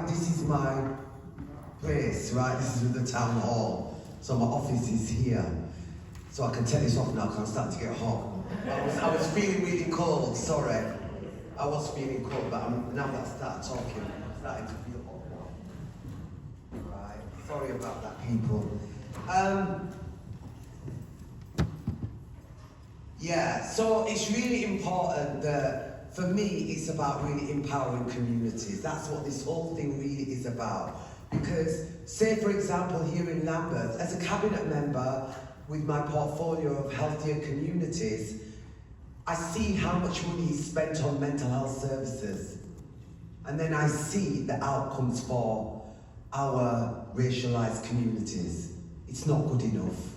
This is my place, right? This is the town hall. So my office is here. So I can take this off now because I'm starting to get hot. I was feeling really cold, sorry. I was feeling cold, but now that I started talking, I'm starting to feel hot. Right, sorry about that, people. Yeah, so it's really important that, for me, it's about really empowering communities. That's what this whole thing really is about. Because, say for example, here in Lambeth, as a cabinet member with my portfolio of healthier communities, I see how much money is spent on mental health services. And then I see the outcomes for our racialised communities. It's not good enough.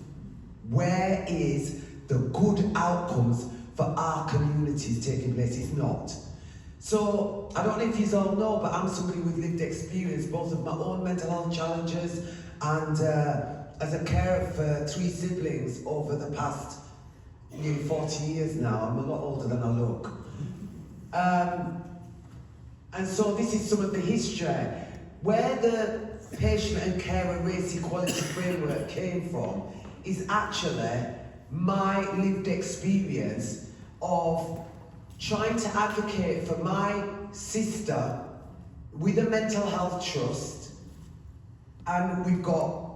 Where is the good outcomes for our communities taking place? It's not. So, I don't know if you all know, but I'm somebody with lived experience, both of my own mental health challenges and as a carer for 3 siblings over the past nearly 40 years now. I'm a lot older than I look. And so this is some of the history. Where the patient and carer race equality framework came from is actually my lived experience of trying to advocate for my sister with a mental health trust, and we've got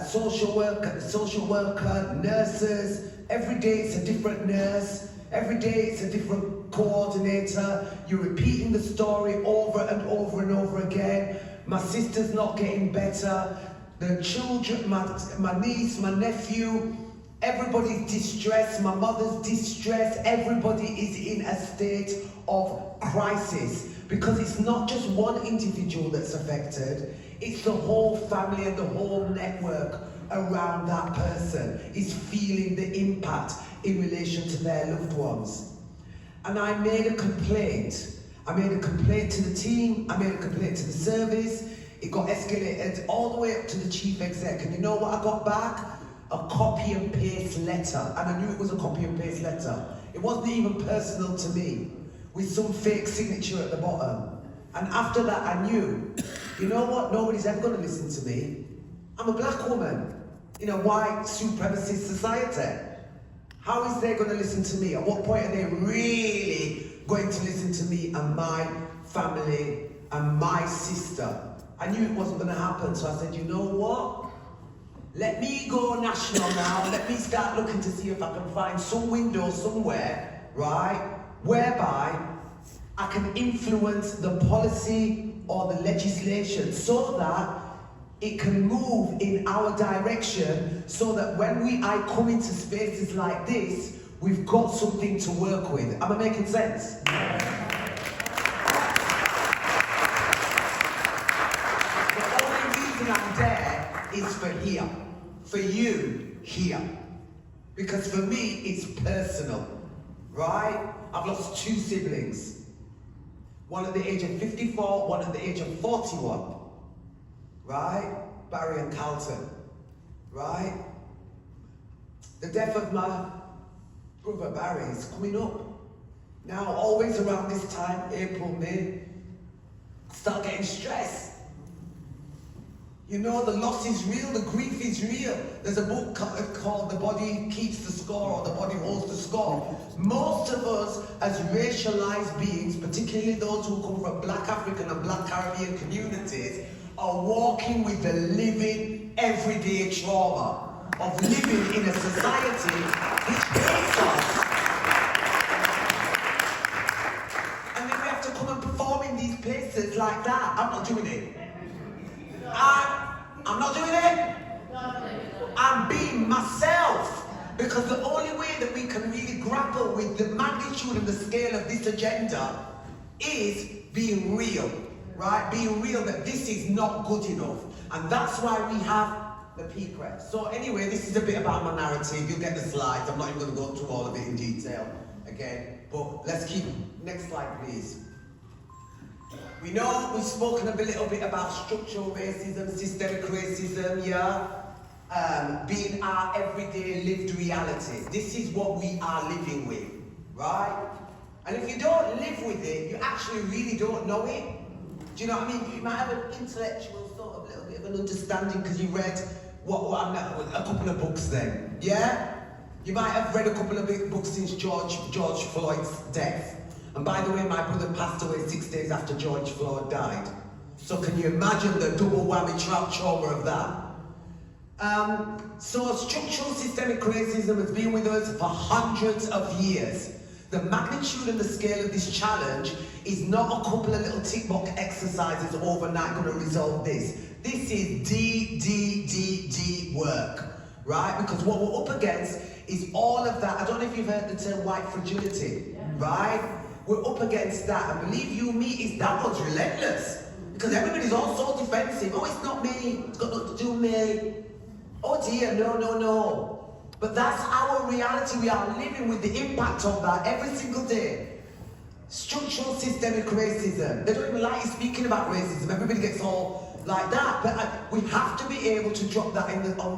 social worker, nurses. Every day it's a different nurse, every day it's a different coordinator. You're repeating the story over and over and over again. My sister's not getting better. The children, my niece, my nephew, everybody's distressed, my mother's distressed, everybody is in a state of crisis because it's not just one individual that's affected, it's the whole family and the whole network around that person is feeling the impact in relation to their loved ones. And I made a complaint. I made a complaint to the team, I made a complaint to the service, it got escalated all the way up to the chief exec, and you know what I got back? A copy and paste letter, and I knew it was a copy and paste letter. It wasn't even personal to me, with some fake signature at the bottom. And after that I knew, you know what, nobody's ever going to listen to me. I'm a black woman in a white supremacist society. How is they going to listen to me? At what point are they really going to listen to me and my family and my sister? I knew it wasn't going to happen, so I said, you know what? Let me go national now. Let me start looking to see if I can find some window somewhere, right, whereby I can influence the policy or the legislation so that it can move in our direction, so that when I come into spaces like this, we've got something to work with. Am I making sense? The only reason I'm there is for here. For you, here. Because for me, it's personal, right? I've lost 2 siblings. One at the age of 54, one at the age of 41. Right? Barry and Carlton. Right? The death of my brother Barry is coming up. Now, always around this time, April, May, I start getting stressed. You know, the loss is real, the grief is real. There's a book called The Body Keeps the Score, or The Body Holds the Score. Most of us, as racialized beings, particularly those who come from Black African and Black Caribbean communities, are walking with the living, everyday trauma of living in a society which hates us. And then we have to come and perform in these places like that. I'm not doing it. I'm not doing it. I'm being myself. Because the only way that we can really grapple with the magnitude and the scale of this agenda is being real, right? Being real that this is not good enough. And that's why we have the PCREF. So anyway, this is a bit about my narrative. You'll get the slides. I'm not even going to go through all of it in detail again. But let's keep, next slide please. We know we've spoken a little bit about structural racism, systemic racism, being our everyday lived reality. This is what we are living with, right? And if you don't live with it, you actually really don't know it. Do you know what I mean? You might have an intellectual sort of little bit of an understanding because you read a couple of books then, yeah? You might have read a couple of books since George Floyd's death. And by the way, my brother passed away 6 days after George Floyd died. So can you imagine the double whammy trauma of that? So structural systemic racism has been with us for hundreds of years. The magnitude and the scale of this challenge is not a couple of little tick box exercises overnight going to resolve this. This is D work, right? Because what we're up against is all of that. I don't know if you've heard the term white fragility, right? We're up against that, and believe you me, that one's relentless. Because everybody's all so defensive. Oh, it's not me, it's got nothing to do with me. Oh dear, no. But that's our reality. We are living with the impact of that every single day. Structural systemic racism. They don't even like you speaking about racism. Everybody gets all like that. But we have to be able to drop that on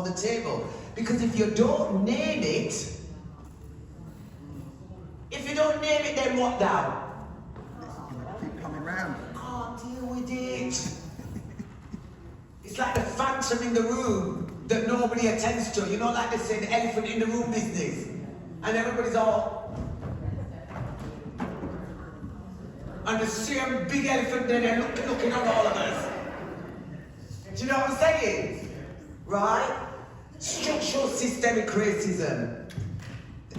the table. Because if you don't name it, then what now? Keep coming round. Can't deal with it. It's like the phantom in the room that nobody attends to. You know, like they say, the elephant in the room business. And everybody's all... And the same big elephant there, they're looking at all of us. Do you know what I'm saying? Right? Structural systemic racism.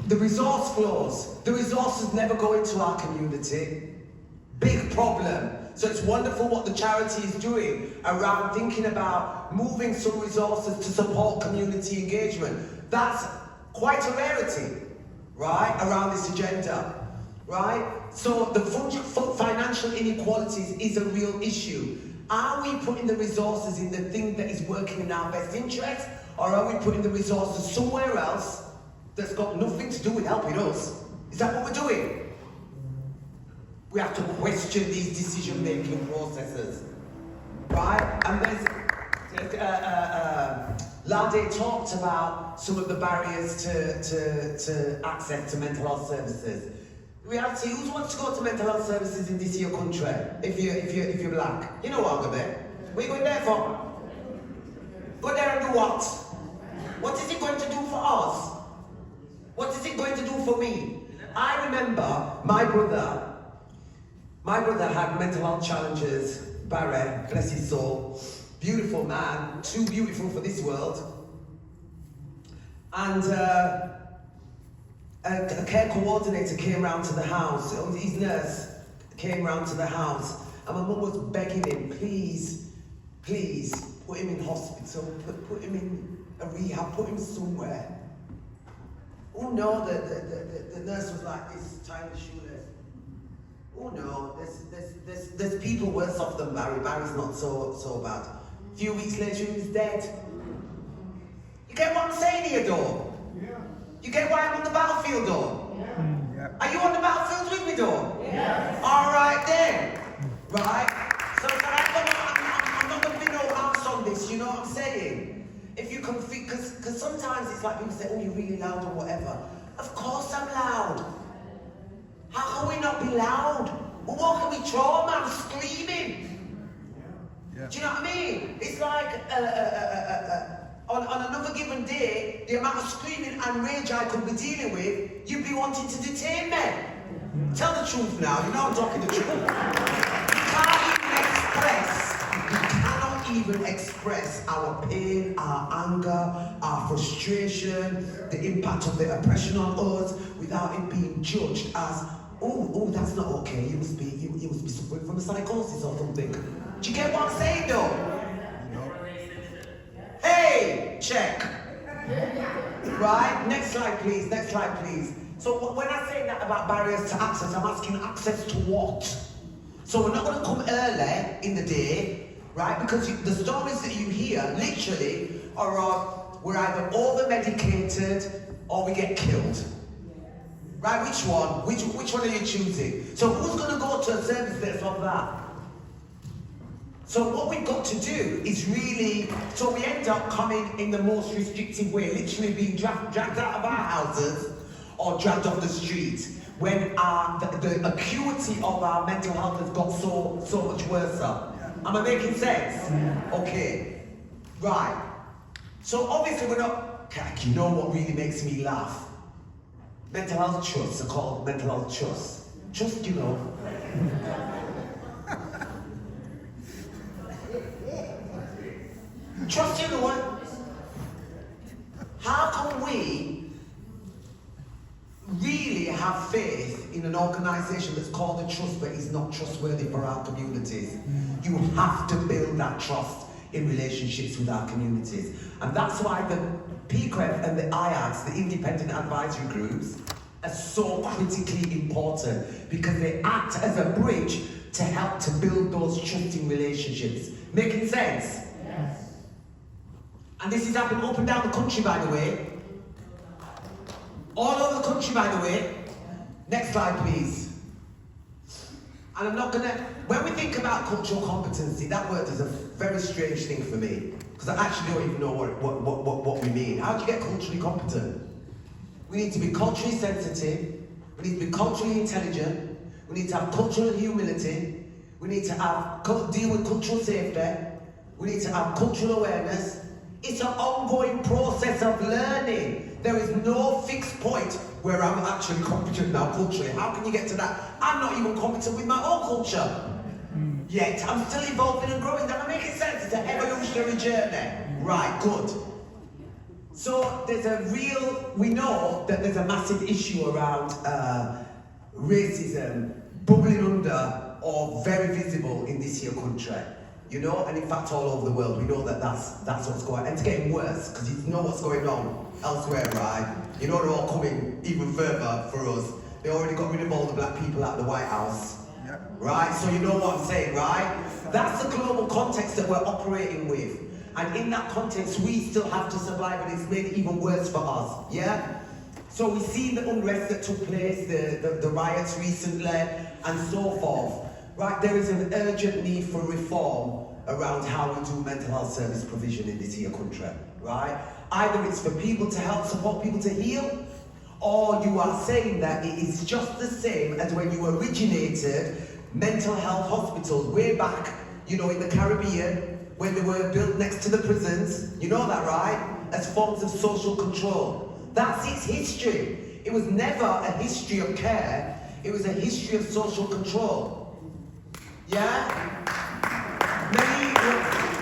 The resource flows. The resources never go into our community. Big problem. So it's wonderful what the charity is doing around thinking about moving some resources to support community engagement. That's quite a rarity, right, around this agenda, right? So the financial inequalities is a real issue. Are we putting the resources in the thing that is working in our best interest, or are we putting the resources somewhere else that's got nothing to do with helping us? Is that what we're doing? We have to question these decision-making processes, right? And Lade talked about some of the barriers to access to mental health services. The reality, who wants to go to mental health services in this here country if you're black? You know what I'm going there. What are you going there for? Go there and do what? What is it going to do for us? What is it going to do for me? I remember my brother had mental health challenges. Barry, bless his soul, beautiful man, too beautiful for this world. And a care coordinator came round to the house, his nurse came round to the house, and my mum was begging him, please, put him in hospital, put him in a rehab, put him somewhere. Oh no, the nurse was like this, tying the shoelace. Oh no, there's people worse off than Barry. Barry's not so bad. A few weeks later, he was dead. You get what I'm saying here, Dawn? Yeah. You get why I'm on the battlefield, Dawn? Yeah. Are you on the battlefield with me, Dawn? Yeah. All right then. Right? So I'm not going to be no house on this, you know what I'm saying? If you can think, because sometimes it's like people say, oh, you're really loud or whatever. Of course I'm loud. How can we not be loud? We're walking with trauma, I'm screaming. Yeah. Do you know what I mean? It's like on another given day, the amount of screaming and rage I could be dealing with, you'd be wanting to detain me. Tell the truth now, you know I'm talking the truth. You cannot even express our pain, our anger, our frustration, the impact of the oppression on us without it being judged as, oh, that's not okay. You must be suffering from a psychosis or something. Do you get what I'm saying, though? No. Hey, check. Right? Next slide, please. So when I say that about barriers to access, I'm asking access to what? So we're not going to come early in the day, right? Because the stories that you hear, literally, are we're either over-medicated or we get killed. Right, which one? Which one are you choosing? So who's going to go to a service that's like that? So what we've got to do is really, so we end up coming in the most restrictive way, literally being dragged out of our houses or dragged off the street. when the acuity of our mental health has got so much worse. Am I making sense? Okay, right. So obviously we're not, you know what really makes me laugh? Mental health trusts are called mental health trusts. Just, you know. Trust, you know what? How can we really have faith in an organisation that's called a trust but is not trustworthy for our communities? You have to build that trust in relationships with our communities. And that's why the PCREF and the IADs, the independent advisory groups, are so critically important because they act as a bridge to help to build those trusting relationships. Making sense? Yes. And this is happening up and down the country, by the way. All over the country, by the way. Next slide, please. And I'm not gonna, when we think about cultural competency, that word is a very strange thing for me, because I actually don't even know what we mean. How do you get culturally competent? We need to be culturally sensitive, we need to be culturally intelligent, we need to have cultural humility, we need to have, deal with cultural safety, we need to have cultural awareness. It's an ongoing process of learning. There is no fixed point where I'm actually competent now culturally. How can you get to that? I'm not even competent with my own culture yet. I'm still evolving and growing. Am I making sense? It's an evolutionary journey. Right, good. So there's we know that there's a massive issue around racism bubbling under or very visible in this here country. You know, and in fact all over the world, we know that that's what's going on. And it's getting worse, because you know what's going on elsewhere, right? You know they're all coming even further for us. They already got rid of all the black people at the White House. Yep. Right? So you know what I'm saying, right? That's the global context that we're operating with. And in that context, we still have to survive, and it's made it even worse for us, yeah? So we've seen the unrest that took place, the riots recently, and so forth. Right, there is an urgent need for reform around how we do mental health service provision in this here country, right? Either it's for people to help support people to heal, or you are saying that it is just the same as when you originated mental health hospitals way back, you know, in the Caribbean, when they were built next to the prisons, you know that, right? As forms of social control. That's its history. It was never a history of care, it was a history of social control. Yeah?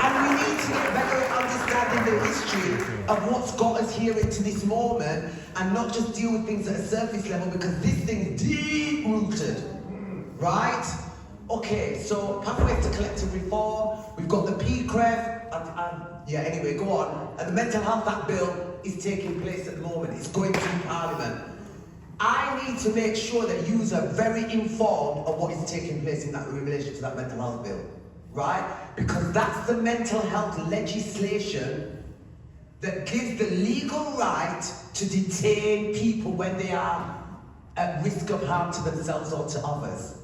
And we need to get better at understanding the history of what's got us here into this moment, and not just deal with things at a surface level, because this thing's deep-rooted. Right? Okay, so pathways to collective reform, we've got the PCREF, yeah, anyway, go on. And the Mental Health Act bill is taking place at the moment. It's going through Parliament. I need to make sure that you are very informed of what is taking place in relation to that mental health bill, right? Because that's the mental health legislation that gives the legal right to detain people when they are at risk of harm to themselves or to others,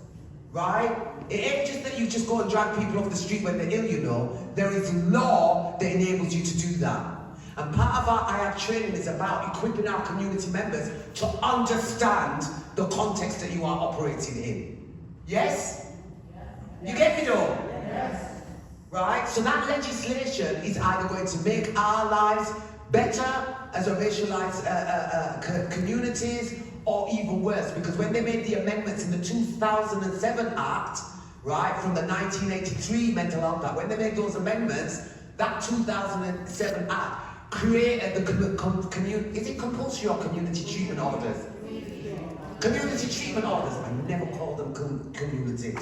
right? It ain't just that you just go and drag people off the street when they're ill, you know. There is law that enables you to do that. And part of our IAD training is about equipping our community members to understand the context that you are operating in. Yes? You get me though? Yes. Right? So that legislation is either going to make our lives better as a racialized communities, or even worse. Because when they made the amendments in the 2007 Act, right, from the 1983 Mental Health Act, when they made those amendments, that 2007 Act created the is it compulsory or community treatment orders? Community treatment orders. I never called them community.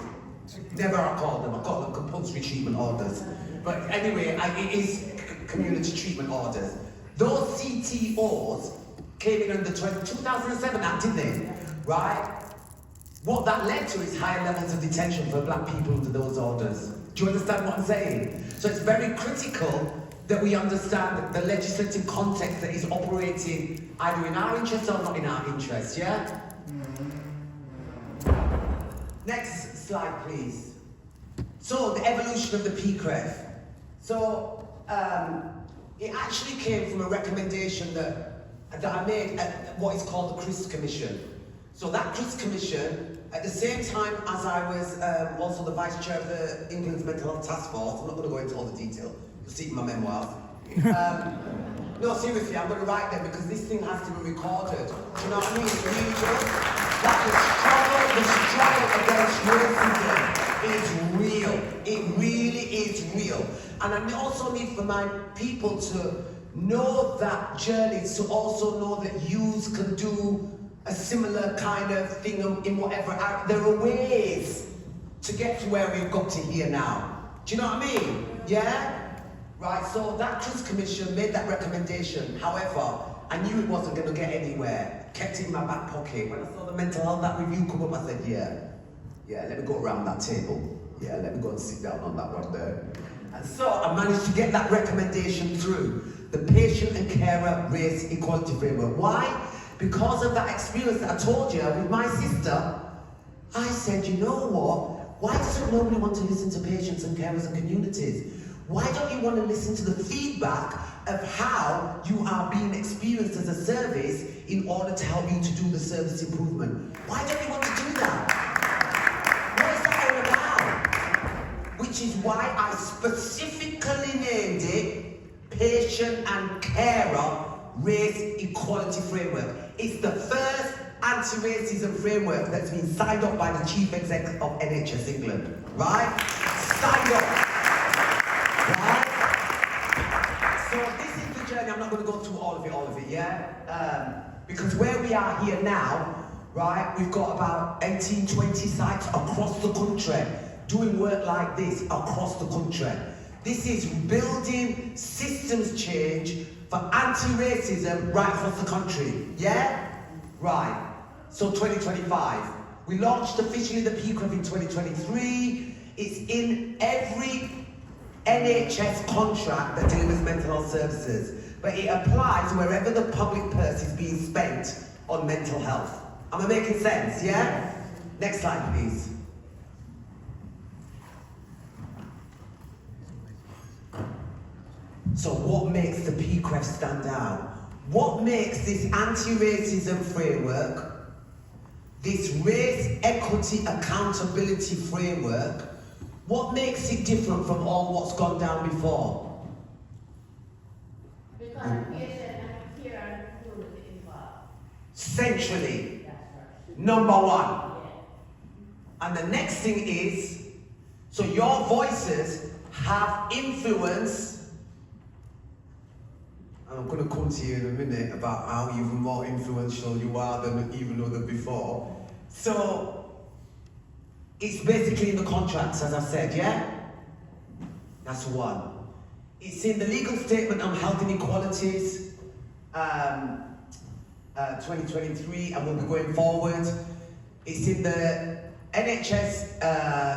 Never I called them. I called them compulsory treatment orders. But anyway, it is community treatment orders. Those CTOs came in under the 2007 Act, didn't they? Right? What that led to is higher levels of detention for black people under those orders. Do you understand what I'm saying? So it's very critical that we understand the legislative context that is operating either in our interest or not in our interest, yeah? Next slide, please. So, the evolution of the PCREF. So, it actually came from a recommendation that I made at what is called the CRIS Commission. So that Trust Commission, at the same time as I was also the Vice Chair of the England's Mental Health Task Force, I'm not going to go into all the detail, you'll see it in my memoirs. No, seriously, I'm going to write them because this thing has to be recorded. Do you know what I mean? It really does. Like the struggle against racism is real. It really is real. And I also need for my people to know that journey, to also know that yous can do a similar kind of thing in whatever. There are ways to get to where we've got to here now. Do you know what I mean? Yeah? Right, so that Trust Commission made that recommendation. However, I knew it wasn't going to get anywhere. Kept it in my back pocket. When I saw the mental health that review come up, I said, yeah, let me go around that table. Yeah, let me go and sit down on that one there. And so I managed to get that recommendation through. The Patient and Carer Race Equality Framework. Why? Because of that experience that I told you with my sister, I said, you know what? Why doesn't nobody want to listen to patients and carers and communities? Why don't you want to listen to the feedback of how you are being experienced as a service in order to help you to do the service improvement? Why don't you want to do that? What is that all about? Which is why I specifically named it Patient and Carer Race Equality Framework. It's the first anti-racism framework that's been signed up by the Chief Exec of NHS England, right? Signed up. Right? So this is the journey. I'm not going to go through all of it, yeah? Because where we are here now, right, we've got about 18, 20 sites across the country doing work like this across the country. This is building systems change for anti-racism right across the country, yeah? Right. So 2025. We launched officially the PCREF in 2023. It's in every NHS contract that delivers mental health services, but it applies wherever the public purse is being spent on mental health. Am I making sense, yeah? Next slide, please. So what makes the PCREF stand out? What makes this anti-racism framework, this race equity accountability framework, what makes it different from all what's gone down before? Because patient and care are included involved. Centrally. That's right. Number one. Yeah. And the next thing is, so your voices have influence. And I'm going to come to you in a minute about how even more influential you are than even other before. So, it's basically in the contracts, as I've said, yeah? That's one. It's in the legal statement on health inequalities, 2023, and we'll be going forward. It's in the NHS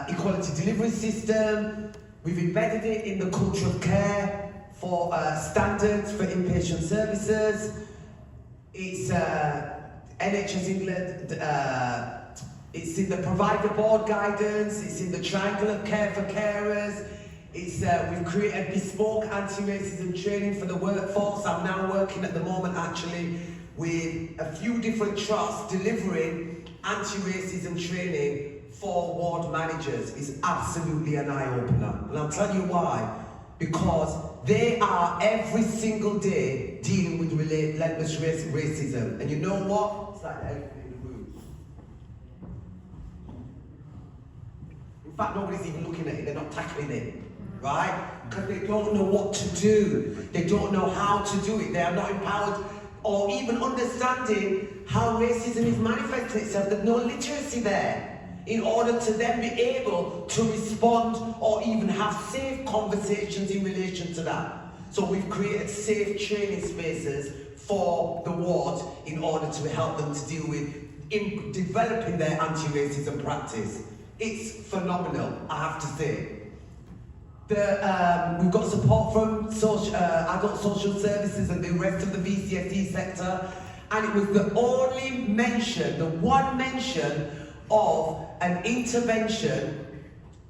equality delivery system. We've embedded it in the culture of care for standards for inpatient services. It's NHS England. It's in the provider board guidance, it's in the triangle of care for carers, we've created bespoke anti-racism training for the workforce. I'm now working at the moment actually with a few different trusts delivering anti-racism training for ward managers. It's absolutely an eye-opener. And I'll tell you why. Because they are every single day dealing with relentless racism. And you know what? It's like everything. In fact, nobody's even looking at it, they're not tackling it, right? Because they don't know what to do. They don't know how to do it. They are not empowered or even understanding how racism is manifesting itself. There's no literacy there in order to then be able to respond or even have safe conversations in relation to that. So we've created safe training spaces for the wards in order to help them to deal with developing their anti-racism practice. It's phenomenal, I have to say. We've got support from adult social services and the rest of the VCSE sector, and it was the only mention, the one mention of an intervention,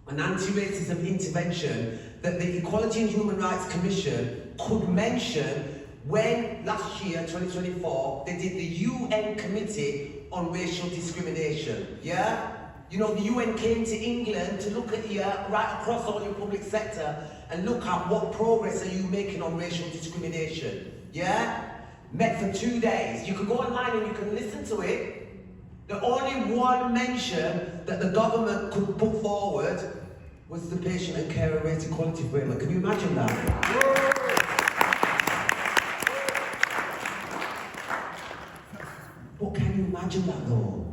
an anti-racism intervention, that the Equality and Human Rights Commission could mention when last year, 2024, they did the UN Committee on racial discrimination, yeah? You know, the UN came to England to look at you right across all your public sector and look at what progress are you making on racial discrimination, yeah? Met for 2 days. You can go online and you can listen to it. The only one mention that the government could put forward was the patient and carer race equality framework. Can you imagine that? But can you imagine that though?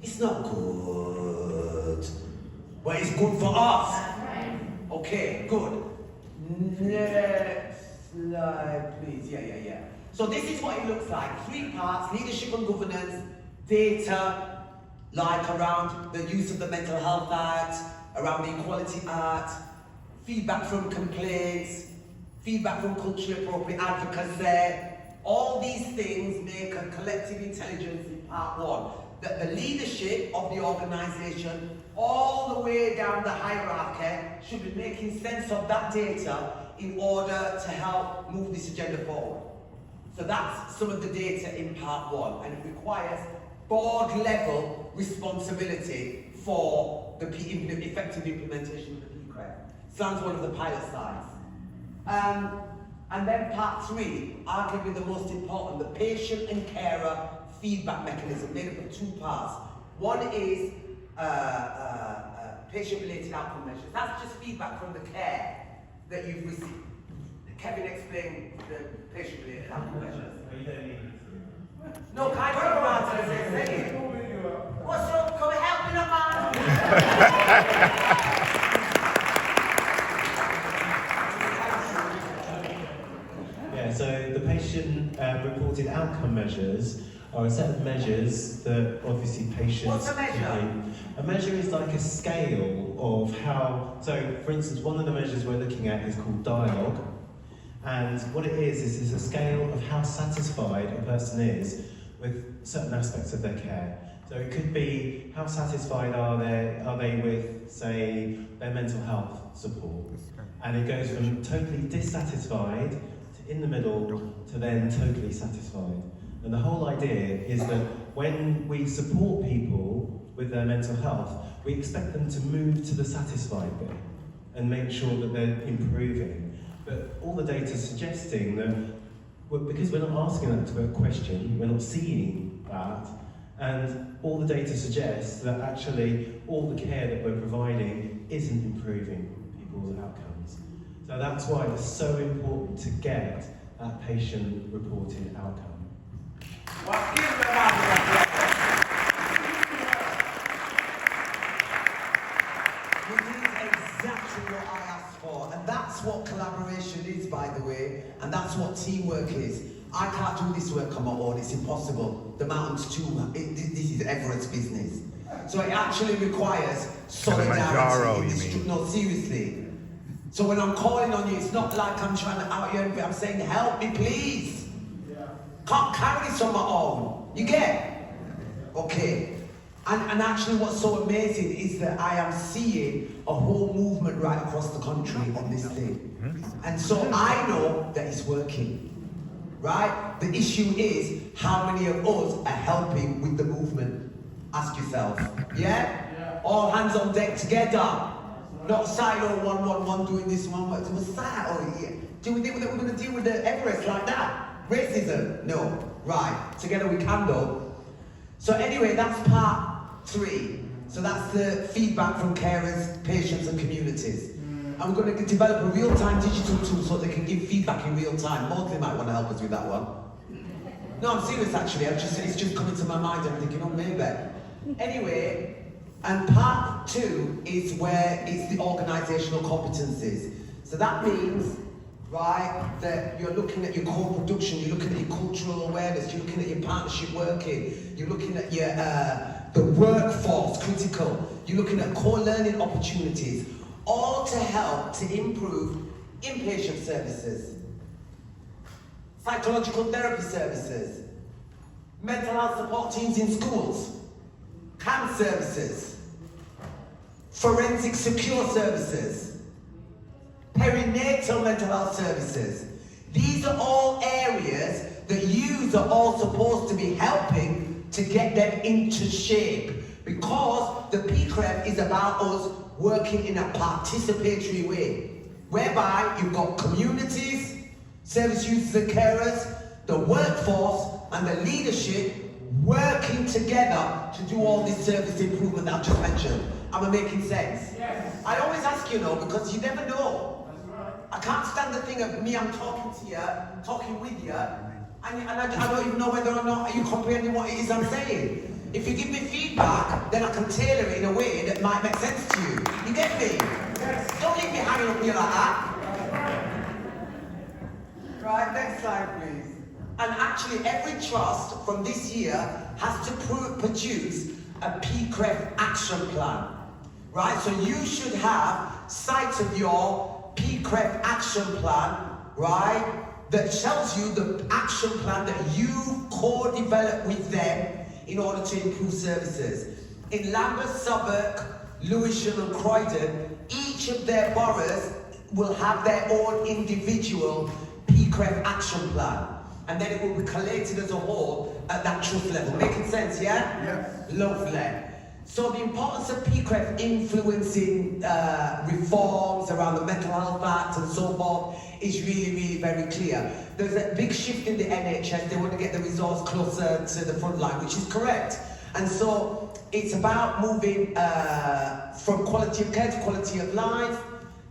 It's not good. But it's good for us. Okay, good. Next slide, please. Yeah. So this is what it looks like. 3 parts: leadership and governance, data, like around the use of the Mental Health Act, around the Equality Act, feedback from complaints, feedback from culturally appropriate advocacy. All these things make a collective intelligence in part 1. That the leadership of the organisation, all the way down the hierarchy, should be making sense of that data in order to help move this agenda forward. So that's some of the data in part 1, and it requires board-level responsibility for the effective implementation of the PCREF. Sounds one of the pilot sites. And then part 3, arguably the most important, the patient and carer feedback mechanism, made up of 2 parts. One is patient-related outcome measures. That's just feedback from the care that you've received. Kevin explained the patient-related outcome measures. No, can I talk about it as a second? What's up? Come help me, man. Yeah, so the patient reported outcome measures are a set of measures that obviously patients... What's a measure? A measure is like a scale of how... So, for instance, one of the measures we're looking at is called dialogue. And what it is it's a scale of how satisfied a person is with certain aspects of their care. So it could be how satisfied are they with, say, their mental health support. And it goes from totally dissatisfied to in the middle to then totally satisfied. And the whole idea is that when we support people with their mental health, we expect them to move to the satisfied bit and make sure that they're improving. But all the data is suggesting that, because we're not asking that to a question, we're not seeing that, and all the data suggests that actually all the care that we're providing isn't improving people's outcomes. So that's why it's so important to get that patient-reported outcome. Well, give them a round of applause. You did exactly what I asked for, and that's what collaboration is, by the way, and that's what teamwork is. I can't do this work on my own, it's impossible. The mountain's this is Everett's business. So it actually requires solidarity. No, seriously. So when I'm calling on you, it's not like I'm trying to out you, I'm saying, help me, please. Can't carry this on my own. You get? Okay. And actually what's so amazing is that I am seeing a whole movement right across the country on this thing. And so I know that it's working. Right? The issue is how many of us are helping with the movement. Ask yourself. Yeah? All hands on deck together. Not silo 111 doing this one. What's that? Oh, yeah. Do we think that we're going to deal with the Everest like that? Racism? No. Right. Together we can though. So anyway, that's part 3. So that's the feedback from carers, patients and communities. And we're going to develop a real-time digital tool so they can give feedback in real time. Maudley might want to help us with that one. No, I'm serious actually. It's just coming to my mind. I'm thinking, oh, maybe. Anyway, and part 2 is where it's the organisational competencies. So that means, right, that you're looking at your core production, you're looking at your cultural awareness, you're looking at your partnership working, you're looking at your the workforce critical, you're looking at core learning opportunities, all to help to improve inpatient services, psychological therapy services, mental health support teams in schools, CAMP services, forensic secure services, perinatal mental health services. These are all areas that you are all supposed to be helping to get them into shape, because the PCREF is about us working in a participatory way, whereby you've got communities, service users and carers, the workforce and the leadership working together to do all this service improvement that I've just mentioned. Am I making sense? Yes. I always ask, you know, because you never know. That's right. I can't stand the thing of me, I'm talking to you, talking with you, and I don't even know whether or not are you comprehending what it is I'm saying. If you give me feedback, then I can tailor it in a way that might make sense to you. You get me? Yes. Don't leave me hanging up here like that. Right, next slide please. And actually every trust from this year has to produce a PCREF action plan. Right, so you should have sight of your PCREF action plan, right, that tells you the action plan that you co-developed with them in order to improve services. In Lambeth, Southwark, Lewisham and Croydon, each of their boroughs will have their own individual PCREF action plan. And then it will be collated as a whole at that trust level. Making sense, yeah? Yes. Lovely. So the importance of PCREF influencing reforms around the Mental Health Act and so forth is really, really very clear. There's a big shift in the NHS. They want to get the resource closer to the front line, which is correct. And so it's about moving from quality of care to quality of life,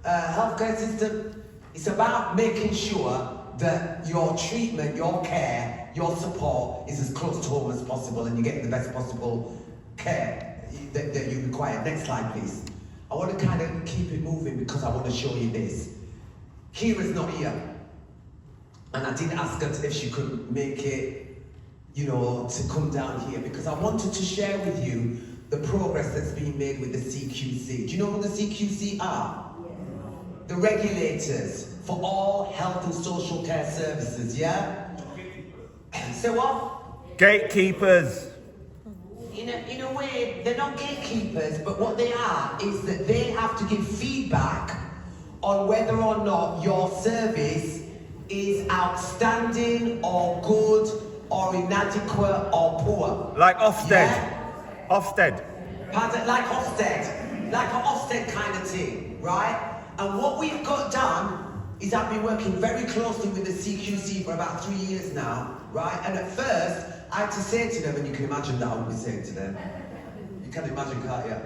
healthcare system. It's about making sure that your treatment, your care, your support is as close to home as possible and you get the best possible care that you require. Next slide, please. I want to kind of keep it moving because I want to show you this. Kira's not here. And I did ask her if she could make it, you know, to come down here because I wanted to share with you the progress that's been made with the CQC. Do you know what the CQC are? The regulators for all health and social care services, yeah? Say what? Gatekeepers. In a way, they're not gatekeepers, but what they are is that they have to give feedback on whether or not your service is outstanding or good or inadequate or poor. Like Ofsted. Yeah? Ofsted. Pardon, like Ofsted. Like an Ofsted kind of thing, right? And what we've got done is I've been working very closely with the CQC for about 3 years now, right? And at first, I had to say to them, and you can imagine that I would be saying to them. You can imagine, can't you?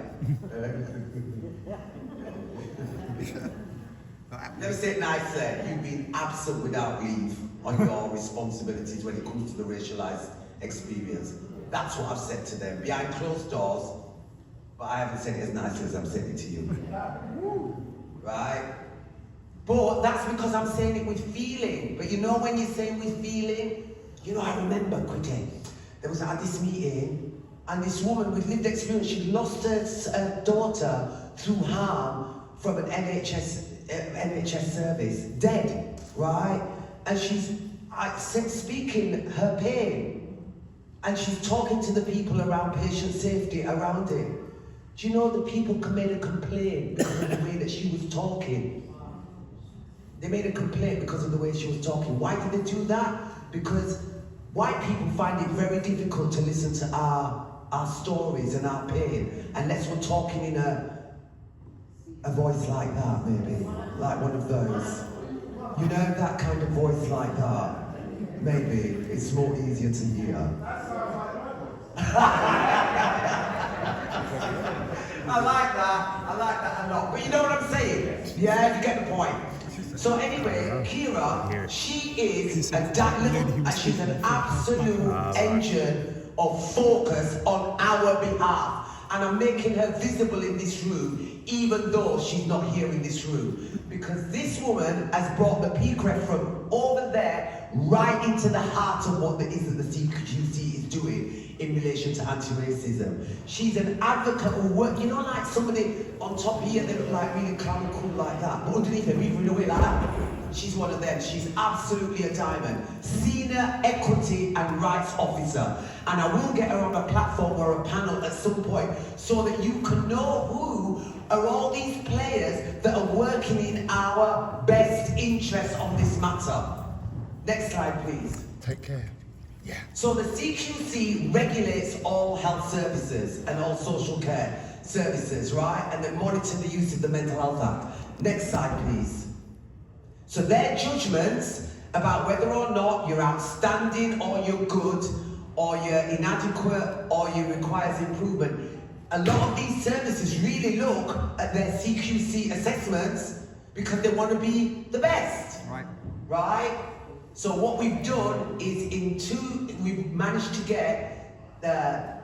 Let me say it nicely. You've been absent without leave on your responsibilities when it comes to the racialized experience. That's what I've said to them, behind closed doors, but I haven't said it as nicely as I'm saying it to you. Right? But that's because I'm saying it with feeling. But you know when you're saying with feeling, you know, I remember quickly, there was at this meeting, and this woman with lived experience, she lost her daughter through harm from an NHS service, dead, right? And she's speaking her pain, and she's talking to the people around patient safety around it. Do you know the people made a complaint because of the way that she was talking? They made a complaint because of the way she was talking. Why did they do that? Because white people find it very difficult to listen to our stories and our pain, unless we're talking in a voice like that, maybe, like one of those. You know, that kind of voice like that. Maybe it's more easier to hear. I like that a lot. But you know what I'm saying? Yeah, you get the point. So anyway, Kira, she is she's an absolute engine of focus on our behalf. And I'm making her visible in this room, even though she's not here in this room. Because this woman has brought the PCREF from over there right into the heart of what it is that the CQC is doing in relation to anti-racism. She's an advocate who works, you know, like somebody on top here, they look like really calm and cool like that, but underneath them, even in a way like that. She's one of them. She's absolutely a diamond. Senior Equity and Rights Officer. And I will get her on a platform or a panel at some point so that you can know who are all these players that are working in our best interest on this matter. Next slide, please. Take care. Yeah. So the CQC regulates all health services and all social care services, right? And they monitor the use of the Mental Health Act. Next slide, please. So their judgments about whether or not you're outstanding or you're good or you're inadequate or you requires improvement. A lot of these services really look at their CQC assessments because they want to be the best. Right. Right? So what we've done is we've managed to get the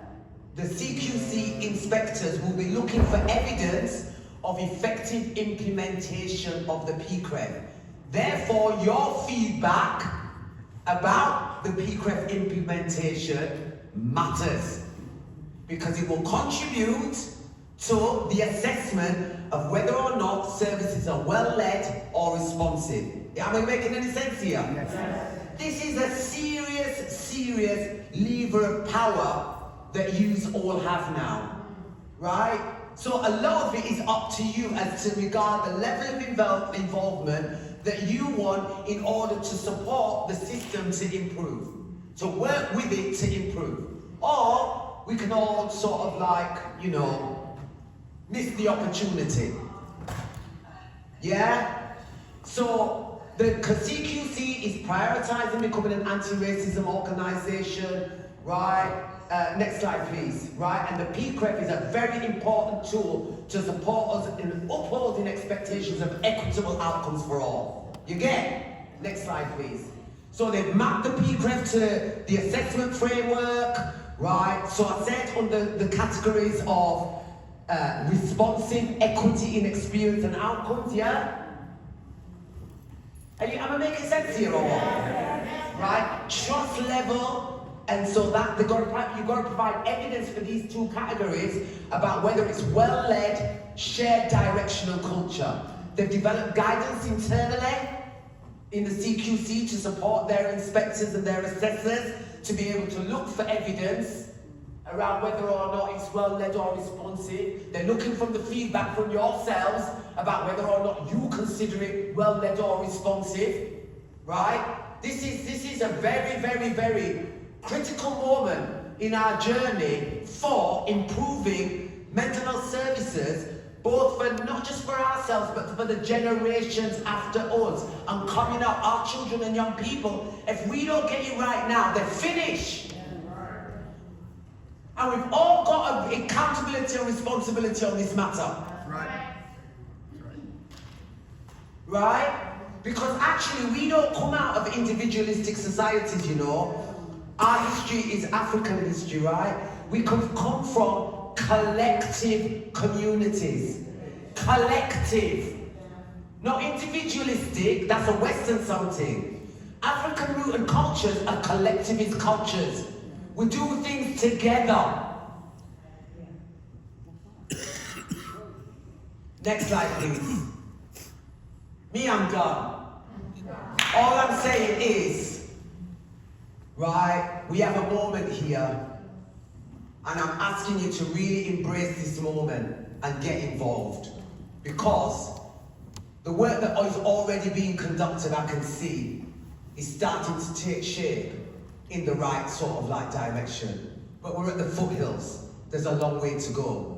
CQC inspectors will be looking for evidence of effective implementation of the PCREF. Therefore, your feedback about the PCREF implementation matters because it will contribute to the assessment of whether or not services are well led or responsive. Am I making any sense here? Yes. This is a serious lever of power that yous all have now, right? So a lot of it is up to you as to regard the level of involvement that you want in order to support the system to improve, to work with it to improve. Or we can all sort of like, you know, miss the opportunity. Yeah? So the CQC is prioritizing becoming an anti-racism organization, right? Next slide, please. Right, and the PCREF is a very important tool to support us in upholding expectations of equitable outcomes for all. You get? Next slide, please. So they've mapped the PCREF to the assessment framework, right? So I said under the categories of responsive, equity in experience and outcomes. Yeah. Am I making sense here or what? Right? Trust level. And so that you've got to provide evidence for these two categories about whether it's well-led, shared directional culture. They've developed guidance internally in the CQC to support their inspectors and their assessors to be able to look for evidence around whether or not it's well-led or responsive. They're looking for the feedback from yourselves about whether or not you consider it well-led or responsive, right? This is a very critical moment in our journey for improving mental health services, both for not just for ourselves, but for the generations after us, and coming up our children and young people. If we don't get it right now, they're finished. And we've all got accountability and responsibility on this matter. Right. Right? Because actually we don't come out of individualistic societies, you know. Our history is African history, right? We come from collective communities. Collective. Not individualistic, that's a Western something. African rooted cultures are collectivist cultures. We do things together. Next slide, please. Me, I'm done. All I'm saying is, right, we have a moment here, and I'm asking you to really embrace this moment and get involved, because the work that is already being conducted, I can see, is starting to take shape in the right sort of like direction. But we're at the foothills. There's a long way to go.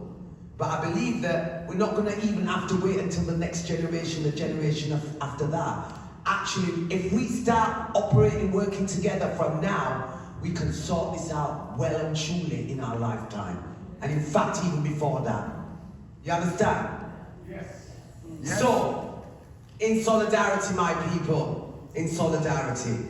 But I believe that we're not going to even have to wait until the next generation, the generation after that. Actually, if we start operating, working together from now, we can sort this out well and truly in our lifetime. And in fact, even before that. You understand? Yes. So, in solidarity, my people, in solidarity.